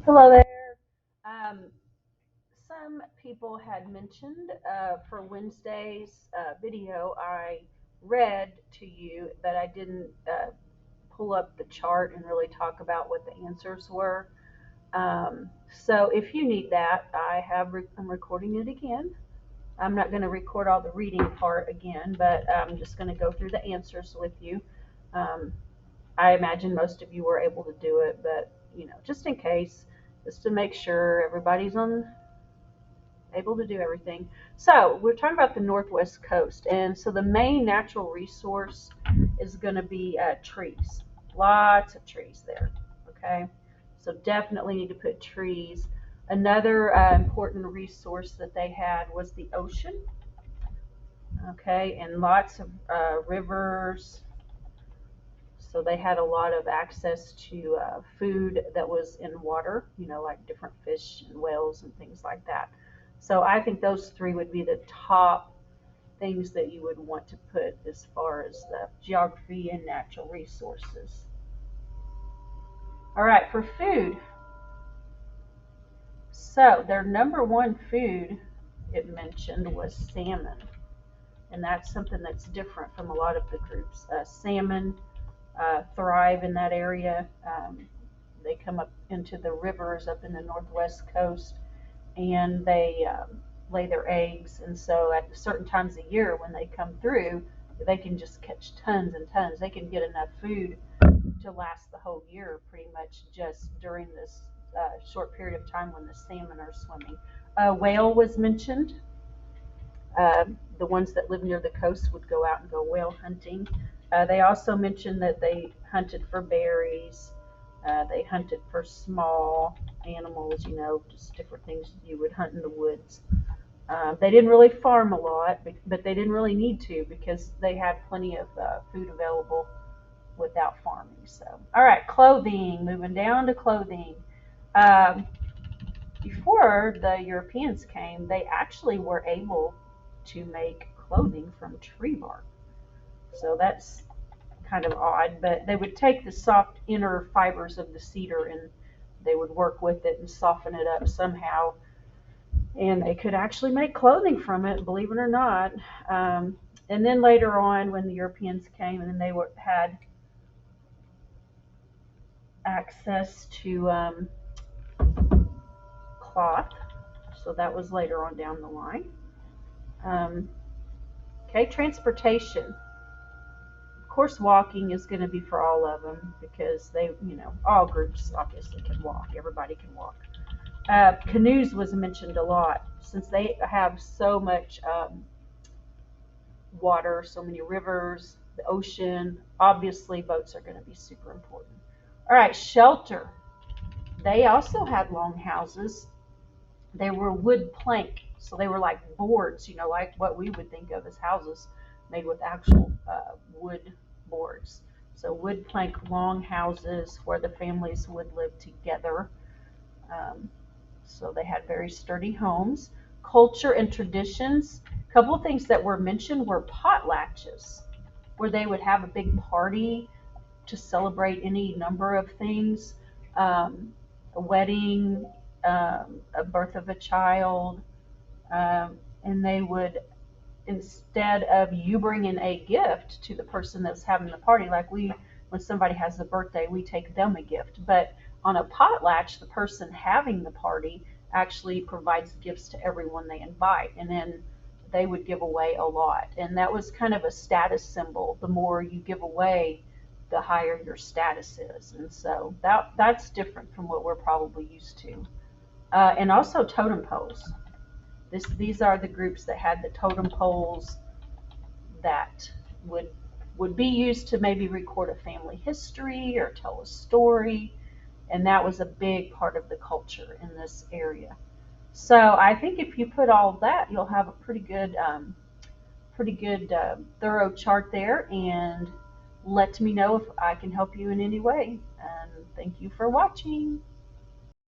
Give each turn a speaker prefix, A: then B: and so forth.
A: Hello there. Some people had mentioned for Wednesday's video, I read to you, but I didn't pull up the chart and really talk about what the answers were. So if you need that, I'm recording it again. I'm not going to record all the reading part again, but I'm just going to go through the answers with you. Um, I imagine most of you were able to do it, but just in case, just to make sure everybody's on able to do everything. So we're talking about the Northwest Coast, and so the main natural resource is going to be trees. Lots of trees there. Okay, so definitely need to put trees. Another important resource that they had was the ocean. Okay, and lots of rivers, so they had a lot of access to food that was in water, like different fish and whales and things like that. So I think those three would be the top things that you would want to put as far as the geography and natural resources. All right, for food. So their number one food it mentioned was salmon. And that's something that's different from a lot of the groups. Salmon thrive in that area. They come up into the rivers up in the northwest coast, and they lay their eggs. And so, at certain times of year when they come through, they can just catch tons and tons. They can get enough food to last the whole year, pretty much just during this short period of time when the salmon are swimming. Whale was mentioned. The ones that live near the coast would go out and go whale hunting. They also mentioned that they hunted for berries. They hunted for small animals, just different things you would hunt in the woods. They didn't really farm a lot, but they didn't really need to because they had plenty of food available without farming. So, all right, clothing. Moving down to clothing. Um, Before the Europeans came, they actually were able to make clothing from tree bark. So that's kind of odd, but they would take the soft inner fibers of the cedar and they would work with it and soften it up somehow. And they could actually make clothing from it, believe it or not. And then later on, when the Europeans came, and they had access to cloth, so that was later on down the line. Um, okay, transportation. Of course, walking is going to be for all of them because all groups obviously can walk. Everybody can walk. Canoes was mentioned a lot since they have so much water, so many rivers, the ocean. Obviously, boats are going to be super important. All right, shelter. They also had long houses. They were wood plank, so they were like boards, like what we would think of as houses made with actual wood boards. So wood plank long houses where the families would live together. Um, so they had very sturdy homes. Culture and traditions. A couple of things that were mentioned were potlatches, where they would have a big party to celebrate any number of things, a wedding, a birth of a child, and they would, instead of you bringing a gift to the person that's having the party, like when somebody has a birthday, we take them a gift. But on a potlatch, the person having the party actually provides gifts to everyone they invite, and then they would give away a lot. And that was kind of a status symbol. The more you give away, the higher your status is. And so that's different from what we're probably used to. And also totem poles. These are the groups that had the totem poles that would would be used to maybe record a family history or tell a story, and that was a big part of the culture in this area. So I think if you put all of that, you'll have a pretty good thorough chart there, and let me know if I can help you in any way. And thank you for watching.